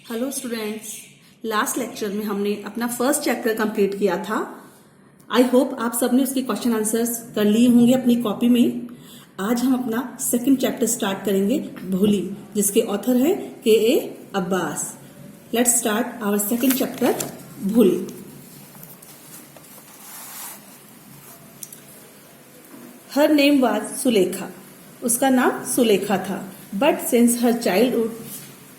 Hello students, last lecture में हमने अपना फर्स्ट चैप्टर कंप्लीट किया था। आई होप आप सबने उसके क्वेश्चन आंसर्स कर लिए होंगे अपनी कॉपी में। आज हम अपना सेकंड चैप्टर स्टार्ट करेंगे, भोली, जिसके ऑथर है K A. Abbas. Let's start our second chapter, Bholi. Her name was Sulekha, उसका नाम सुलेखा था। बट सिंस हर चाइल्डहुड,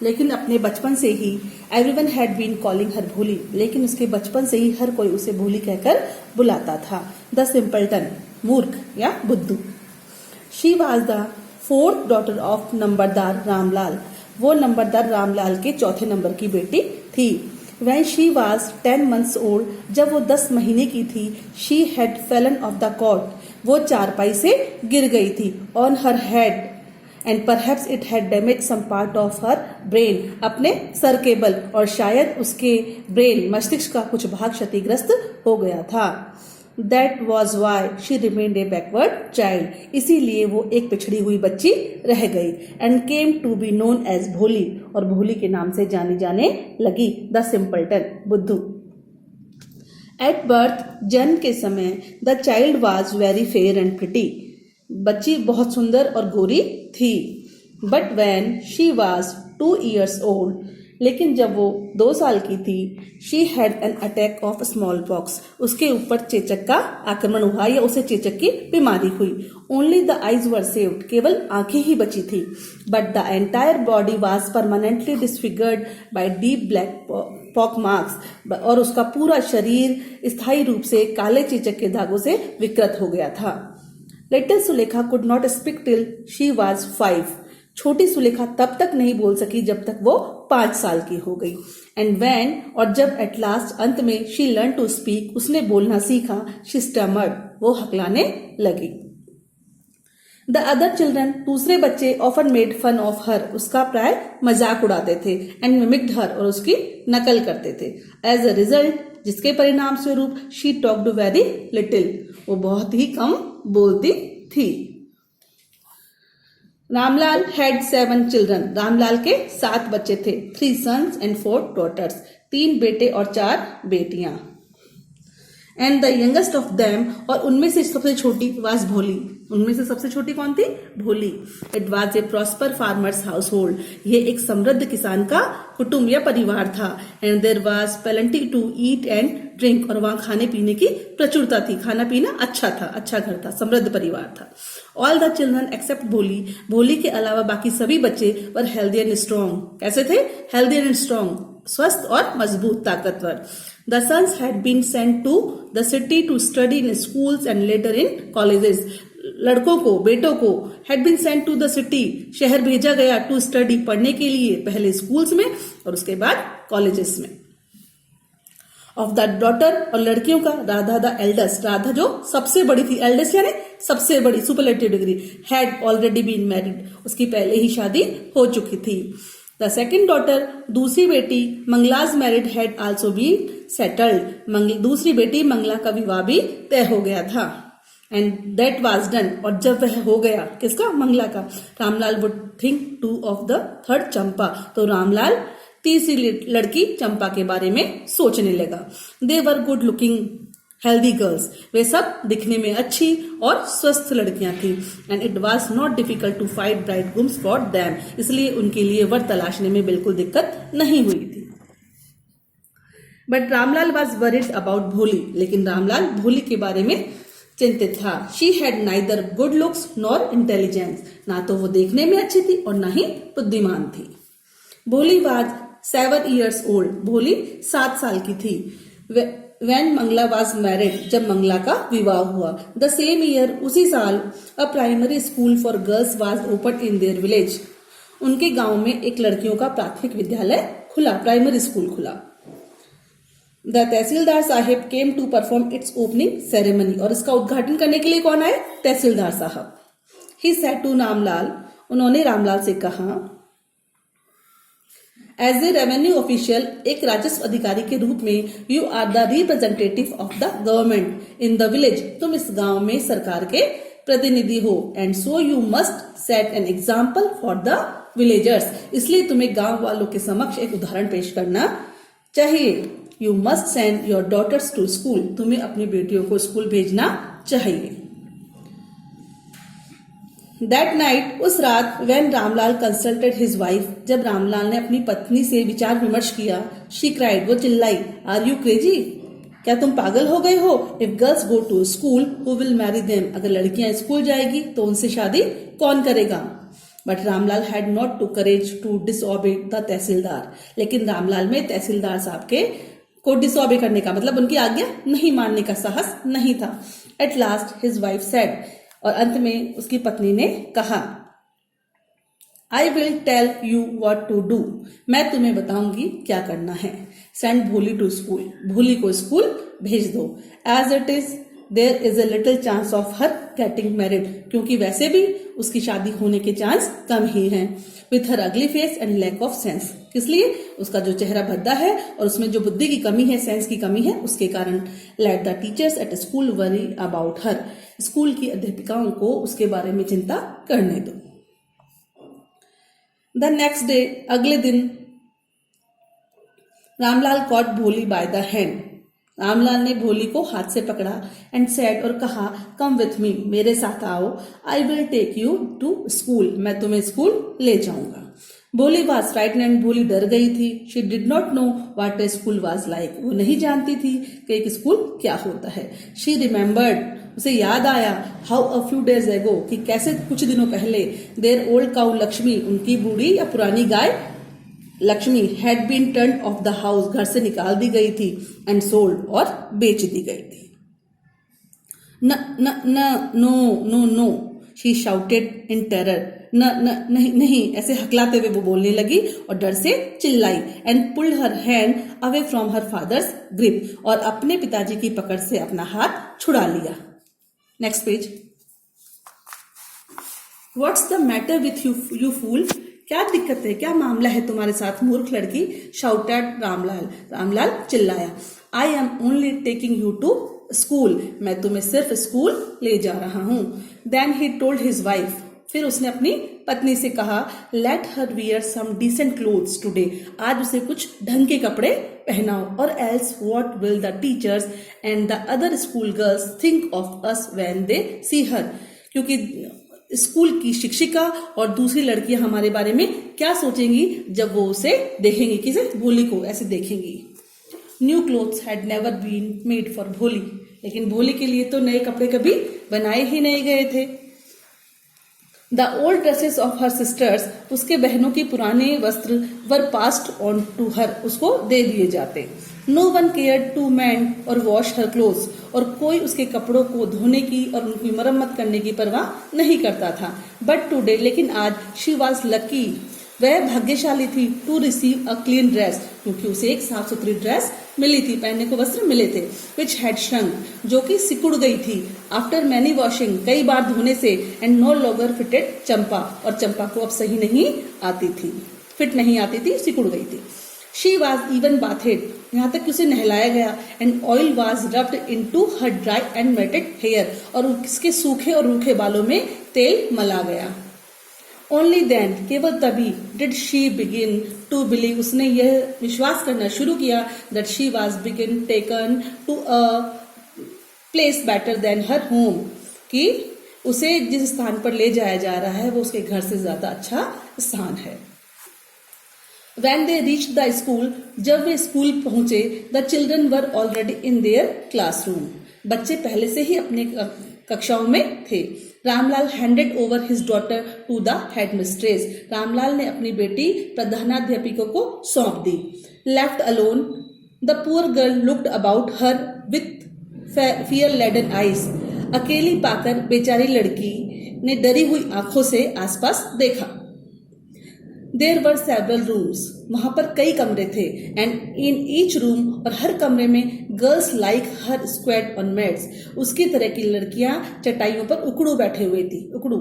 लेकिन अपने बचपन से ही, everyone had been calling her Bholi, लेकिन उसके बचपन से ही हर कोई उसे भोली कहकर बुलाता था। द सिंपलटन, मूर्ख या बुद्धू। She was the fourth daughter of नंबरदार रामलाल, वो नंबरदार रामलाल के चौथे नंबर की बेटी थी। When she was 10 months old, जब वो 10 महीने की थी, she had fallen off the cot, वो चारपाई से गिर गई थी। On her head, and perhaps it had damaged some part of her brain, अपने सर के बल, और शायद उसके ब्रेन, मस्तिष्क का कुछ भाग क्षतिग्रस्त हो गया था। That was why she remained a backward child, इसीलिए वो एक पिछड़ी हुई बच्ची रह गई। And came to be known as भोली, और भोली के नाम से जानी जाने लगी। द सिंपलटन, बुद्धू। At birth, जन्म के समय, the child was very fair and pretty, बच्ची बहुत सुंदर और गोरी थी। But when she was 2 years old, लेकिन जब वो 2 साल की थी, she had an attack of smallpox, उसके ऊपर चेचक का आक्रमण हुआ या उसे चेचक की बीमारी हुई। Only the eyes were saved, केवल आंखें ही बची थी। But the entire body was permanently disfigured by deep black pock marks, और उसका पूरा शरीर स्थायी रूप से काले चेचक के धागों से विकृत हो गया था। Little Sulekha could not speak till she was 5, छोटी सुलेखा तब तक नहीं बोल सकी जब तक वो 5 साल की हो गई। एंड when, और जब एट लास्ट, अंत में, she learned to speak, उसने बोलना सीखा, she stammered, वो हकलाने लगी। The other children, दूसरे बच्चे, often made fun of her, उसका प्राय मजाक उड़ाते थे। And mimicked her, और उसकी नकल करते थे। As a result, जिसके परिणाम स्वरूप, she talked very little, वो बहुत ही कम बोलती थी। रामलाल had 7 children, रामलाल के 7 बच्चे थे। 3 sons and 4 daughters, 3 बेटे और 4 बेटियां। And the youngest of them, और उनमें से सबसे छोटी was भोली, उनमें से सबसे छोटी कौन थी? भोली। It was a prosper farmer's household, ये एक समृद्ध किसान का कुटुंब या परिवार था। And there was plenty to eat and drink, और वहां खाने पीने की प्रचुरता थी, खाना पीना अच्छा था, अच्छा घर था, समृद्ध परिवार था। All the children except भोली, भोली के अलावा बाकी सभी बच्चे were healthy and strong, कैसे थे? Healthy and strong, स्वस्थ और मजबूत, ताकतवर। The sons had been sent to the city to study in schools and later in colleges, लड़कों को, बेटों को, had been sent to the city, शहर भेजा गया, to study, पढ़ने के लिए, पहले स्कूल्स में और उसके बाद कॉलेजेस में। ऑफ द डॉटर, और लड़कियों का, राधा द एल्डेस्ट, राधा जो सबसे बड़ी थी, एल्डेस्ट यानी सबसे बड़ी, superlative degree, had already been married, उसकी पहले ही शादी हो चुकी थी। द सेकेंड डॉटर, दूसरी बेटी, Mangala's married had also been settled, दूसरी बेटी मंगला का विवाह भी तय हो गया था। एंड दैट वाज डन, और जब वह हो गया, किसका? मंगला का, Ramlal would think to of the third Champa, तो रामलाल तीसरी लड़की चंपा के बारे में सोचने लगा। They were good looking healthy girls, वे सब दिखने में अच्छी और स्वस्थ लड़कियां थी। And it was not difficult to find bridegrooms for them, इसलिए उनके लिए वर तलाशने में बिल्कुल दिक्कत नहीं हुई थी। But Ramlal was worried about भोली, लेकिन रामलाल भोली के बारे में चिंतित था। She had neither good looks nor intelligence, ना तो वो देखने में अच्छी थी और ना ही बुद्धिमान थी। भोली वॉज 7 years old, भोली 7 साल की थी। When मंगला was married, जब मंगला का विवाह हुआ। The same year, उसी साल, a primary school for girls was opened in their village, उनके गांव में एक लड़कियों का प्राथमिक विद्यालय खुला, प्राइमरी स्कूल खुला। The tehsildar Sahib came to perform its opening ceremony, और इसका उद्घाटन करने के लिए कौन आए? तहसीलदार साहब। He said to रामलाल, उन्होंने रामलाल से कहा, एज ए रेवेन्यू ऑफिशियल, एक राजस्व अधिकारी के रूप में, you are the representative of the government in the village, तुम इस गांव में सरकार के प्रतिनिधि हो। And so you must set an example for the villagers, इसलिए तुम्हें गांव वालों के समक्ष एक उदाहरण पेश करना चाहिए। You must send your daughters to school, तुम्हें अपनी बेटियों को स्कूल भेजना चाहिए। दैट नाइट, उस रात, when Ramlal consulted his wife, जब रामलाल ने अपनी पत्नी से विचार विमर्श किया, शी क्राइड, वो चिल्लाई, आर यू क्रेजी, क्या तुम पागल हो गए हो? If girls go to school who will marry them, अगर लड़कियां स्कूल जाएगी तो उनसे शादी कौन करेगा? But Ramlal had not to courage to disobey the tehsildar, लेकिन रामलाल में तहसीलदार साहब के को डिसओबे करने का मतलब उनकी आज्ञा नहीं मानने का साहस नहीं था। At last his wife said, और अंत में उसकी पत्नी ने कहा, I will tell you what to do, मैं तुम्हें बताऊंगी क्या करना है। सेंड भोली टू स्कूल, भोली को स्कूल भेज दो। As it is there is a little chance of her getting married, क्योंकि वैसे भी उसकी शादी होने के चांस कम ही हैं। With her ugly face and lack of sense, किस लिए? उसका जो चेहरा भद्दा है और उसमें जो बुद्धि की कमी है, सेंस की कमी है, उसके कारण। Let the teachers at school worry about her, school की अध्यापिकाओं को उसके बारे में चिंता करने दो। द नेक्स्ट डे, अगले दिन, रामलाल कॉट भोली बाय द हैंड, रामलाल ने भोली को हाथ से पकड़ा एंड सेड, और कहा, कम विथ मी, मेरे साथ आओ, I will take you to school, मैं तुम्हें स्कूल ले जाऊंगा। भोली वाज फ्राइटनेड, भोली डर गई थी। She did not know what A school was like, वो नहीं जानती थी कि एक स्कूल क्या होता है। शी रिमेम्बर्ड, उसे याद आया, हाउ अ फ्यू डेज एगो, कि कैसे कुछ दिनों पहले, देयर ओल्ड काउ लक्ष्मी, उनकी बूढ़ी या पुरानी गाय Lakshmi, had been turn off the house, घर से निकाल दी गई थी, एंड सोल्ड, और बेच दी गई थी। न न न no no no, she shouted in terror, न न नहीं नहीं, ऐसे हकलाते हुए वो बोलने लगी और डर से चिल्लाई। And pulled her hand away from her father's grip, और अपने पिताजी की पकड़ से अपना हाथ छुड़ा लिया। Next page. What's the matter with you fool, क्या दिक्कत है, क्या मामला है तुम्हारे साथ मूर्ख लड़की? शाउटेड रामलाल, रामलाल चिल्लाया। I am only taking you to school, मैं तुम्हें सिर्फ स्कूल ले जा रहा हूं। Then he told his wife, फिर उसने अपनी पत्नी से कहा, let her wear some decent clothes today, आज उसे कुछ ढंग के कपड़े पहनाओ, और else what will the teachers and the other school girls think of us when they see her, क्योंकि स्कूल की शिक्षिका और दूसरी लड़कियां हमारे बारे में क्या सोचेंगी जब वो उसे देखेंगी, किसे? भोली को ऐसे देखेंगी। New clothes had never been made for Bholi, लेकिन भोली के लिए तो नए कपड़े कभी बनाए ही नहीं गए थे। The old dresses of her sisters, उसके बहनों के पुराने वस्त्र, were passed on to her, उसको दे दिए जाते। No one care to mend or wash her clothes, और कोई उसके कपड़ों को धोने की और उनकी मरम्मत करने की परवाह नहीं करता था। बट टुडे, लेकिन आज, शी वॉज लकी, वह भाग्यशाली थी, to receive a clean dress, क्योंकि उसे एक साफ सुथरी ड्रेस मिली थी, पहनने को वस्त्र मिले थे। विच हैड श्रंक, जो कि सिकुड़ गई थी, आफ्टर मैनी वॉशिंग, कई बार धोने से, एंड नो लॉन्गर फिटेड चंपा, और चंपा को अब सही नहीं आती थी, फिट नहीं आती थी, सिकुड़ गई थी। शी वॉज इवन बाथेड, यहाँ तक कि उसे नहलाया गया, and oil was rubbed into her dry and wetted hair, और उसके सूखे और रूखे बालों में तेल मला गया। ओनली देन, केवल तभी, did she begin to believe, उसने यह विश्वास करना शुरू किया, दैट शी वॉज बिगिन taken to a place better than her home, कि उसे जिस स्थान पर ले जाया जा रहा है वो उसके घर से ज्यादा अच्छा स्थान है। When they reached the school, जब वे स्कूल पहुंचे, the children were already in their classroom, बच्चे पहले से ही अपने कक्षाओं में थे। Ramlal handed over his daughter to the headmistress, Ramlal ने अपनी बेटी प्रधानाध्यापिका को सौंप दी। Left alone, the poor girl looked about her with fear laden eyes, अकेली पाकर बेचारी लड़की ने डरी हुई आंखों से आसपास देखा। देयर वर सेवरल रूम्स, वहां पर कई कमरे थे, एंड इन ईच रूम, और हर कमरे में, girls like her squared on mats, उसकी तरह की लड़कियां चटाइयों पर उकड़ू बैठे हुए थी, उकड़ू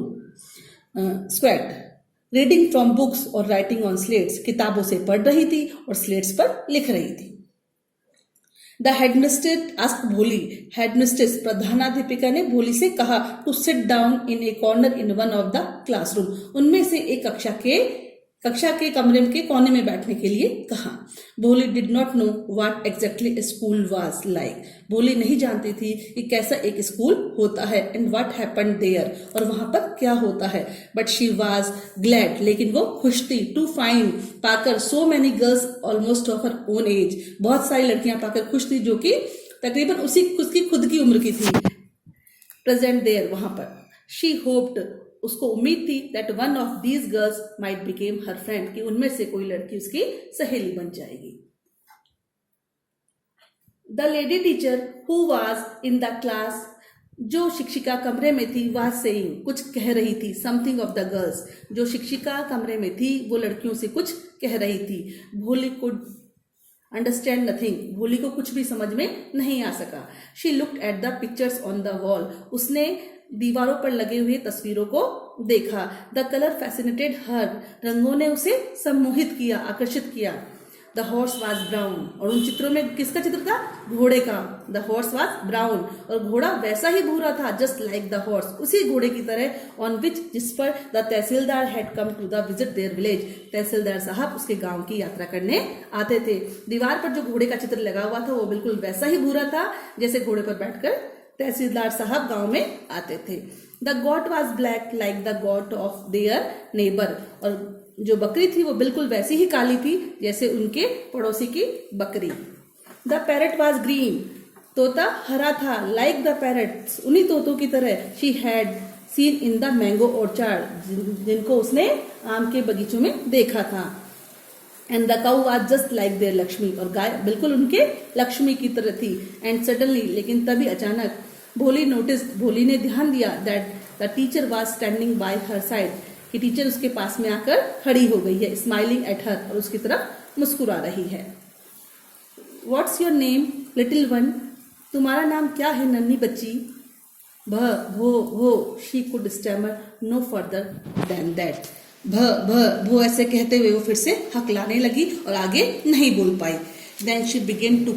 स्क्वेड, रीडिंग फ्रॉम बुक्स और राइटिंग ऑन स्लेट्स, किताबों से पढ़ रही थी और स्लेट्स पर लिख रही थी। The headmistress asked Bholi, headmistress प्रधानाध्यापिका ने भोली से कहा, to sit down in a corner in one of the classroom, उनमें से एक कक्षा के कक्षा के कमरे के कोने में बैठने के लिए कहा। भोली did not know what exactly school was like. भोली नहीं जानती थी कि कैसा एक स्कूल होता है एंड व्हाट हैपेंड देयर, और वहां पर क्या होता है। बट शी वाज ग्लैड, लेकिन वो खुश थी, टू फाइंड, पाकर so many girls almost of her own age, बहुत सारी लड़कियां पाकर खुश थी जो कि तकरीबन उसकी खुद की उम्र की थी। प्रेजेंट देयर, वहां पर। शी होप्ड, उसको उम्मीद थी, that one of these girls might became her friend, कि उनमें से कोई लड़की उसकी सहेली बन जाएगी। The lady teacher who was in the class, जो शिक्षिका कमरे में थी, वाज सेइंग, कुछ कह रही थी, समथिंग ऑफ द गर्ल्स, जो शिक्षिका कमरे में थी वो लड़कियों से कुछ कह रही थी। भोली कुड अंडरस्टैंड नथिंग, भोली को कुछ भी समझ में नहीं आ सका। She looked at the pictures on the wall, उसने दीवारों पर लगे हुए तस्वीरों को देखा। द कलर फैसिनेटेड हर, रंगों ने उसे सम्मोहित किया, आकर्षित किया। द हॉर्स वाज ब्राउन, और उन चित्रों में किसका चित्र था? घोड़े का। द हॉर्स वाज ब्राउन, और घोड़ा वैसा ही भूरा था, जस्ट लाइक द हॉर्स, उसी घोड़े की तरह। ऑन विच, जिस पर the tehsildar had come to the visit their village, tehsildar साहब उसके गांव की यात्रा करने आते थे। दीवार पर जो घोड़े का चित्र लगा हुआ था वो बिल्कुल वैसा ही भूरा था जैसे घोड़े पर बैठकर तहसीलदार साहब गांव में आते थे। The got was black like the got of their neighbour, और जो बकरी थी वो बिल्कुल वैसी ही काली थी जैसे उनके पड़ोसी की बकरी। द पैरट वॉज ग्रीन, तोता हरा था, लाइक द पैरट, उन्हीं तोतों की तरह। She had seen in the mango orchard, जिनको उसने आम के बगीचों में देखा था। And the cow was just like their Lakshmi, और गाय बिल्कुल उनके लक्ष्मी की तरह थी। एंड सडनली, लेकिन तभी अचानक, भोली नोटिस, भोली ने ध्यान दिया, that the teacher was standing bye her side, कि टीचर उसके पास में आकर खड़ी हो गई है, स्माइलिंग एट हर, और उसकी तरफ मुस्कुरा रही है। What's your name little one, तुम्हारा नाम क्या है नन्ही बच्ची। भ भो भो, she could stammer no further than that. भो ऐसे कहते हुए वो फिर से हकलाने लगी और आगे नहीं बोल पाई। Then she began to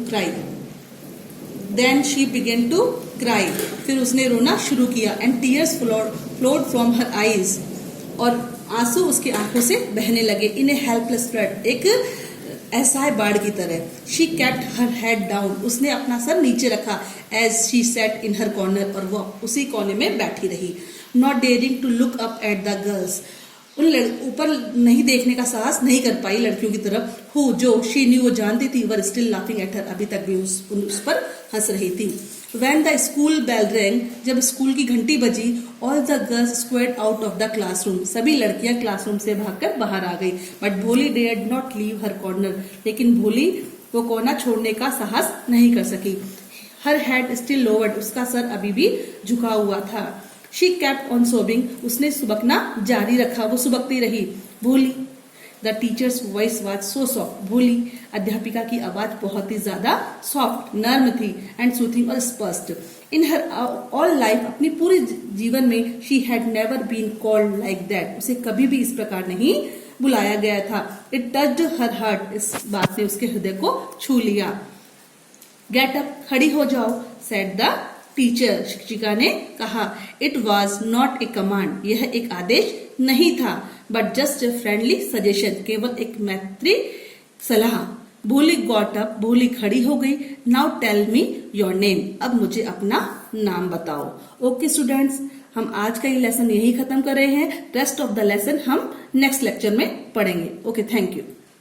cry, फिर उसने रोना शुरू किया। And tears flowed from her eyes, और आंसू उसकी आंखों से बहने लगे। इन ए हेल्पलेस फ्लड, एक असहाय बाढ़ की तरह। She kept her head down, उसने अपना सर नीचे रखा। As she sat in her corner, और वो उसी कोने में बैठी रही। Not daring to look up at the girls, उन ऊपर नहीं देखने का साहस नहीं कर पाई लड़कियों की तरफ। हु, जो, शी न्यू, वो जानती थी, were still laughing at her, अभी तक भी उस पर हंस रही थी। When the school bell rang, जब स्कूल की घंटी बजी, all the girls squared out of the classroom, सभी लड़कियां क्लासरूम से भागकर बाहर आ गई। But भोली dared not leave her corner, लेकिन भोली वो कोना छोड़ने का साहस नहीं कर सकी। Her head still lowered, उसका सर अभी भी झुका हुआ था। She kept on sobbing, उसने सुबकना जारी रखा, वो सुबकती रही। भोली, the teachers voice was so soft, भोली, अध्यापिका की आवाज बहुत ही ज्यादा सॉफ्ट, नर्म थी, एंड सूथिंग, और स्पष्ट। इन हर ऑल लाइफ, अपनी पूरी जीवन में, she had never been called like that, उसे कभी भी इस प्रकार नहीं बुलाया गया था। इट टच्ड हर हार्ट, इस बात ने उसके हृदय को छू लिया। गेट अप, खड़ी हो जाओ, सेड द टीचर, शिक्षिका ने कहा। It was not a command, यह एक आदेश नहीं था, but just a friendly suggestion, केवल एक मैत्री सलाह। भोली गॉट अप, भोली खड़ी हो गई। Now tell me your name, अब मुझे अपना नाम बताओ। ओके स्टूडेंट्स, हम आज का ये लेसन यही खत्म कर रहे हैं। रेस्ट ऑफ द लेसन हम नेक्स्ट लेक्चर में पढ़ेंगे। Okay, thank you.